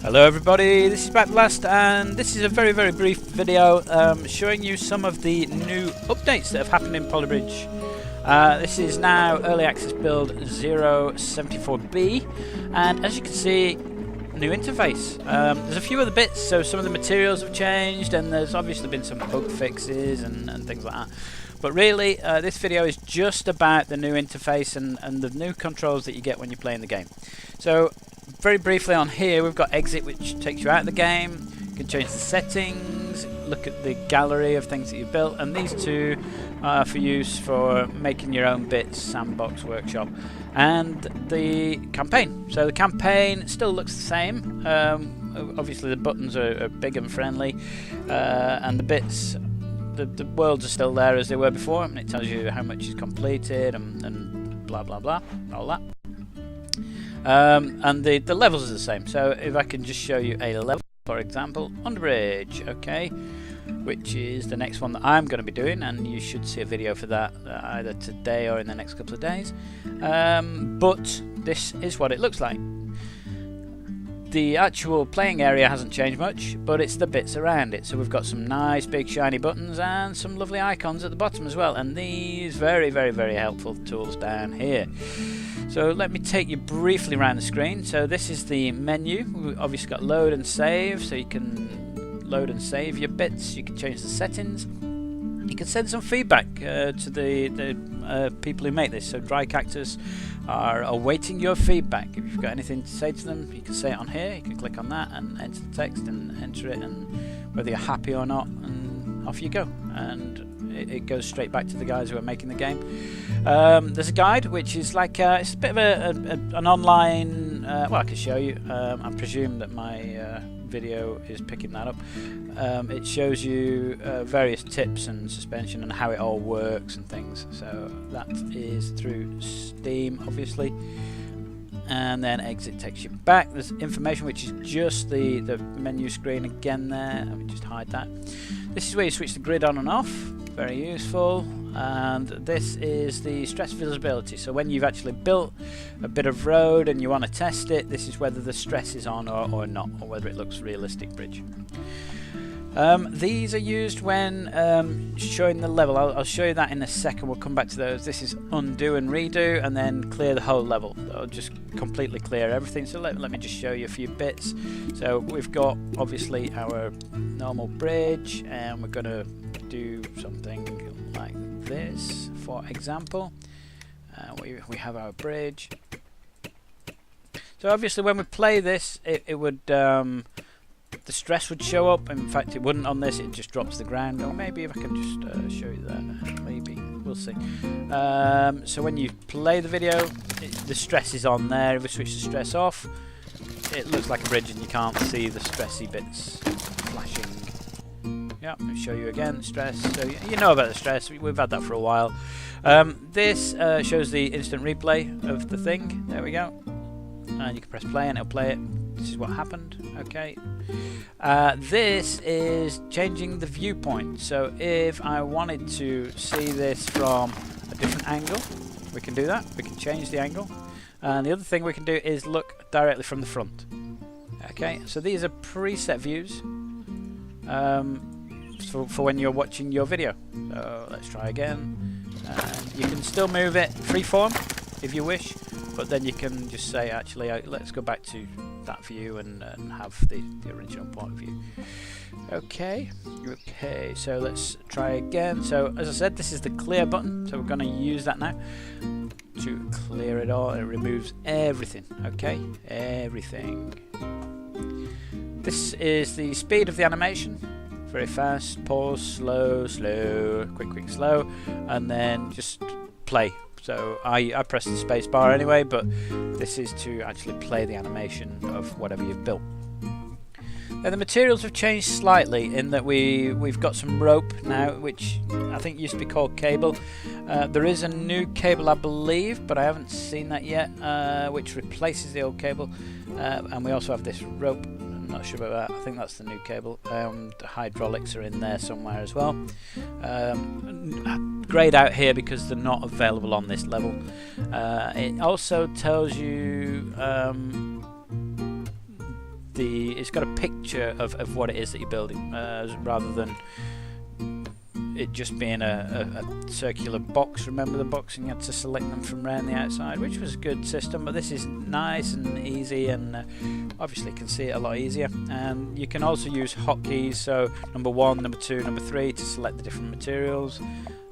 Hello everybody, this is Backblast, and this is a very brief video showing you some of the new updates that have happened in polybridge. This is now early access build 074B, and as you can see, new interface. There's a few other bits, so some of the materials have changed, and there's obviously been some bug fixes and things like that. But really, this video is just about the new interface and the new controls that you get when you're playing the game. So, very briefly on here, we've got exit, which takes you out of the game. You can change the settings, look at the gallery of things that you've built, and these two are for use for making your own bits, sandbox, workshop, and the campaign. So the campaign still looks the same. Obviously the buttons are big and friendly, and the bits, the worlds are still there as they were before, and it tells you how much is completed and blah blah blah, all that. And the levels are the same. So if I can just show you a level, for example, Underbridge, okay, which is the next one that I'm going to be doing, and you should see a video for that either today or in the next couple of days. But this is what it looks like. The actual playing area hasn't changed much, but it's the bits around it. So we've got some nice big shiny buttons and some lovely icons at the bottom as well, and these very helpful tools down here. So let me take you briefly around the screen. So this is the menu. We've obviously got load and save, so you can load and save your bits. You can change the settings. You can send some feedback to the people who make this. So Dry Cactus are awaiting your feedback. If you've got anything to say to them, you can say it on here. You can click on that and enter the text and enter it, and whether you're happy or not, and off you go. And it goes straight back to the guys who are making the game. There's a guide, which is like it's a bit of an online. Well, I can show you. I presume that my video is picking that up. It shows you various tips and suspension and how it all works and things. So that is through Steam, obviously. And then exit takes you back. There's information, which is just the menu screen again there. Let me just hide that. This is where you switch the grid on and off. Very useful. And this is the stress visibility. So when you've actually built a bit of road and you want to test it, this is whether the stress is on or not, or whether it looks realistic bridge. These are used when showing the level. I'll show you that in a second. We'll come back to those. This is undo and redo, and then clear the whole level. I'll just completely clear everything. So let me just show you a few bits. So we've got obviously our normal bridge, and we're going to do something like this, for example. We have our bridge. So obviously when we play this, it would the stress would show up. In fact, it wouldn't on this, it just drops to the ground. Or maybe if I can just show you that, maybe, we'll see. So when you play the video, the stress is on there. If we switch the stress off, it looks like a bridge and you can't see the stressy bits flashing. Yeah, let me show you again, stress. So you know about the stress, we've had that for a while. This shows the instant replay of the thing. There we go. And you can press play and it'll play it. This is what happened. Okay. This is changing the viewpoint. So if I wanted to see this from a different angle, we can do that. We can change the angle. And the other thing we can do is look directly from the front. Okay, so these are preset views for when you're watching your video. So let's try again. You can still move it freeform if you wish, but then you can just say, actually, let's go back to that view and have the original point of view. Okay, so let's try again. So as I said, this is the clear button, so we're going to use that now to clear it all. It removes everything. Okay, everything. This is the speed of the animation. Very fast, pause, slow, quick, slow, and then just play. So I press the space bar anyway, but this is to actually play the animation of whatever you've built. Now the materials have changed slightly in that we've got some rope now, which I think used to be called cable. There is a new cable, I believe, but I haven't seen that yet, which replaces the old cable. And we also have this rope. I'm not sure about that. I think that's the new cable. The hydraulics are in there somewhere as well. Greyed out here because they're not available on this level. It also tells you it's got a picture of what it is that you're building, rather than it just being a circular box. Remember the box, and you had to select them from around the outside, which was a good system, but this is nice and easy, and obviously you can see it a lot easier. And you can also use hotkeys, so number 1, number 2, number 3 to select the different materials.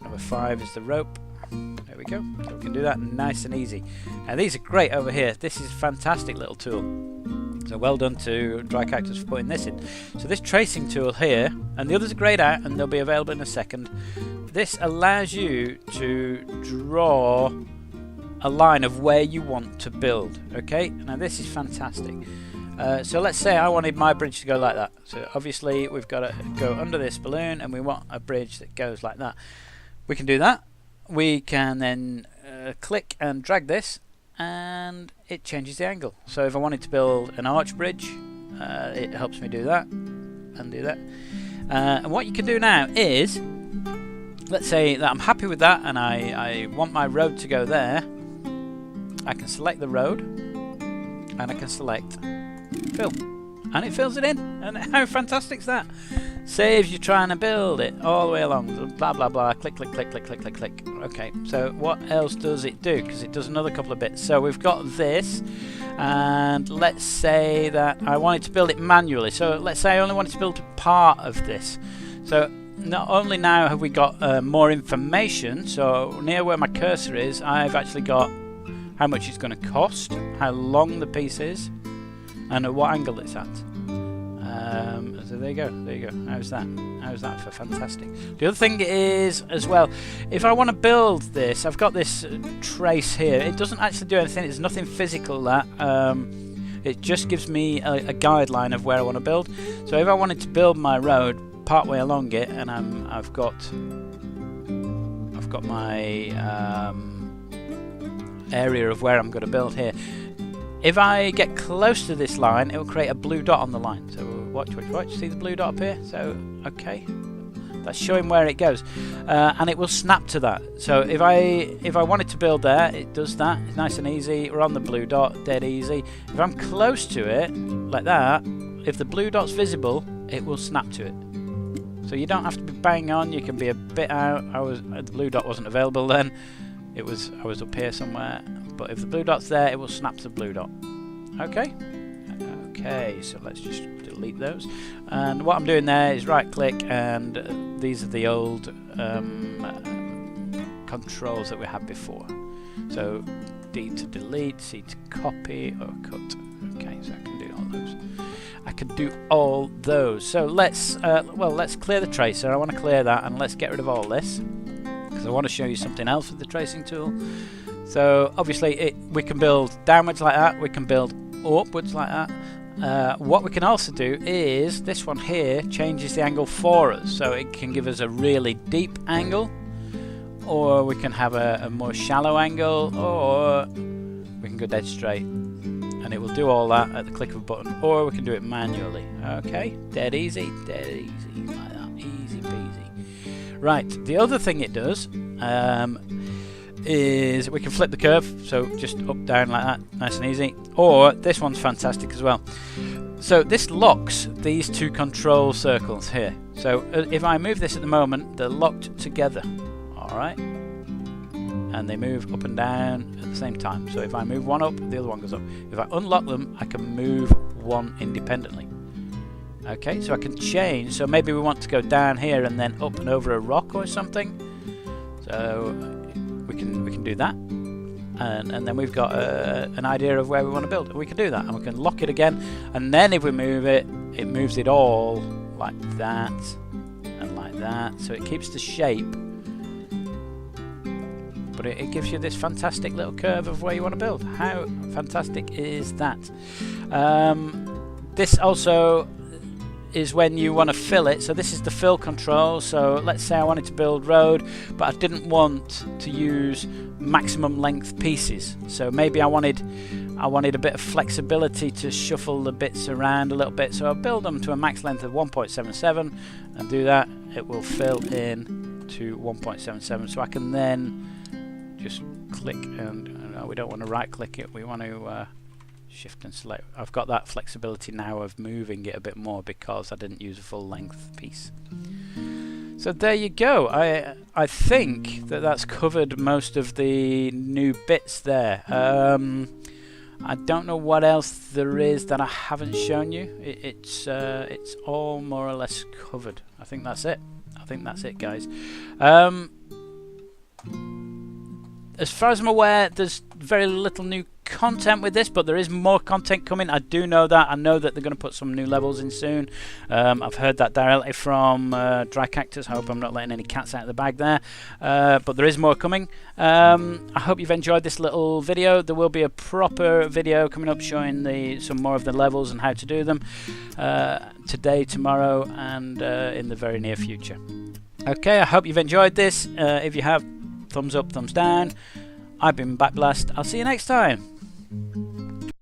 Number 5 is the rope. There we go. So we can do that nice and easy. And these are great over here. This is a fantastic little tool. So well done to Dry Cactus for putting this in. So this tracing tool here, and the others are grayed out and they'll be available in a second. This allows you to draw a line of where you want to build. Okay, now this is fantastic. So let's say I wanted my bridge to go like that. So obviously we've got to go under this balloon and we want a bridge that goes like that. We can do that. We can then click and drag this, and it changes the angle. So if I wanted to build an arch bridge, it helps me do that and do that. And what you can do now is, let's say that I'm happy with that and I want my road to go there. I can select the road and I can select fill, and it fills it in. And how fantastic is that? Saves you trying to build it all the way along, blah blah blah, click click click click click click click. Okay, so what else does it do? Because it does another couple of bits. So we've got this, and let's say that I wanted to build it manually. So let's say I only wanted to build part of this. So not only now have we got more information, so near where my cursor is I've actually got how much it's going to cost, how long the piece is, and at what angle it's at. So there you go. How's that for fantastic? The other thing is as well, if I want to build this, I've got this trace here. It doesn't actually do anything. It's nothing physical. That it just gives me a guideline of where I want to build. So if I wanted to build my road part way along it, and I've got my area of where I'm going to build here. If I get close to this line, it will create a blue dot on the line. So watch. See the blue dot up here? So, okay. That's showing where it goes. And it will snap to that. So if I wanted to build there, it does that. It's nice and easy. We're on the blue dot, dead easy. If I'm close to it, like that, if the blue dot's visible, it will snap to it. So you don't have to be bang on. You can be a bit out. The blue dot wasn't available then. I was up here somewhere. But if the blue dot's there, it will snap to the blue dot. Okay? Okay, so let's just delete those. And what I'm doing there is right click, and these are the old controls that we had before. So D to delete, C to copy, or cut. Okay, so I can do all those. I can do all those. So let's clear the tracer. I want to clear that, and let's get rid of all this, because I want to show you something else with the tracing tool. So obviously we can build downwards like that, we can build upwards like that. What we can also do is this one here changes the angle for us, so it can give us a really deep angle, or we can have a more shallow angle, or we can go dead straight, and it will do all that at the click of a button, or we can do it manually. Okay, dead easy like that, easy peasy. Right, the other thing it does is we can flip the curve, so just up down like that, nice and easy. Or this one's fantastic as well. So this locks these two control circles here. So if I move this at the moment, they're locked together. Alright, and they move up and down at the same time. So if I move one up, the other one goes up. If I unlock them, I can move one independently. Okay, so I can change. So maybe we want to go down here and then up and over a rock or something. So we can do that, and then we've got an idea of where we want to build. We can do that, and we can lock it again, and then if we move it, it moves it all like that and like that, so it keeps the shape, but it gives you this fantastic little curve of where you want to build. How fantastic is that? This also is when you want to fill it. So this is the fill control. So let's say I wanted to build road, but I didn't want to use maximum length pieces. So maybe I wanted a bit of flexibility to shuffle the bits around a little bit. So I'll build them to a max length of 1.77 and do that. It will fill in to 1.77. So I can then just click, and we don't want to right click it. We want to shift and select. I've got that flexibility now of moving it a bit more because I didn't use a full length piece. So there you go. I think that that's covered most of the new bits there. I don't know what else there is that I haven't shown you. It's all more or less covered. I think that's it. I think that's it, guys. As far as I'm aware, there's very little new content with this, but there is more content coming. I do know that. I know that they're going to put some new levels in soon. I've heard that directly from Dry Cactus. I hope I'm not letting any cats out of the bag there. But there is more coming. I hope you've enjoyed this little video. There will be a proper video coming up showing some more of the levels and how to do them today, tomorrow, and in the very near future. Okay, I hope you've enjoyed this. If you have, thumbs up, thumbs down. I've been Backblast. I'll see you next time.